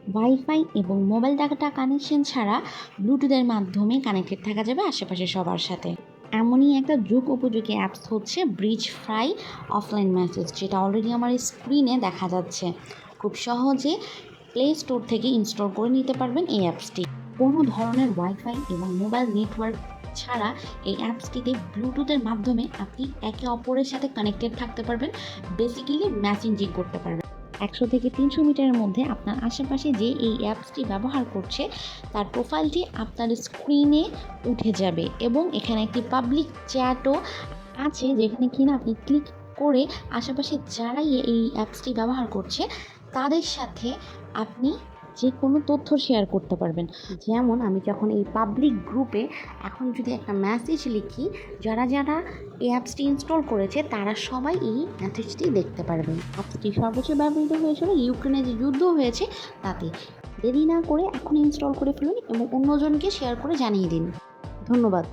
Wifi এবং mobile data connection ছাড়া ব্লুটুথের মাধ্যমে কানেক্টেড থাকা যাবে আশেপাশে সবার সাথে। এমনই একটা যুগ উপযোগী অ্যাপস হচ্ছে ব্রিজ ফ্রাই অফলাইন মেসেজ, যেটা অলরেডি আমার স্ক্রিনে দেখা যাচ্ছে। খুব সহজে প্লে স্টোর থেকে ইনস্টল করে নিতে পারবেন এই অ্যাপসটি। কোনো ধরনের ওয়াইফাই এবং মোবাইল নেটওয়ার্ক ছাড়া এই অ্যাপসটিতে ব্লুটুথের মাধ্যমে আপনি একে অপরের সাথে কানেক্টেড থাকতে পারবেন, বেসিক্যালি মেসেঞ্জিং করতে পারবেন। 100 থেকে 300 মিটারের মধ্যে আপনার আশেপাশে যে এই অ্যাপসটি ব্যবহার করছে তার প্রোফাইলটি আপনার স্ক্রিনে উঠে যাবে এবং এখানে একটি পাবলিক চ্যাটও আছে, যেখানে কিনা আপনি ক্লিক করে আশেপাশে যারাই এই অ্যাপসটি ব্যবহার করছে তাদের সাথে আপনি যে কোনো তথ্য শেয়ার করতে পারবেন। যেমন আমি যখন এই পাবলিক গ্রুপে এখন যদি একটা মেসেজ লিখি, যারা যারা এই অ্যাপসটি ইনস্টল করেছে তারা সবাই এই মেসেজটি দেখতে পারবেন। অ্যাপসটি সর্বোচ্চ ব্যবহৃত হয়েছিল ইউক্রেনে যে যুদ্ধ হয়েছে তাতে। দেরি না করে এখন ইনস্টল করে ফেলুন এবং অন্যজনকে শেয়ার করে জানিয়ে দিন। ধন্যবাদ।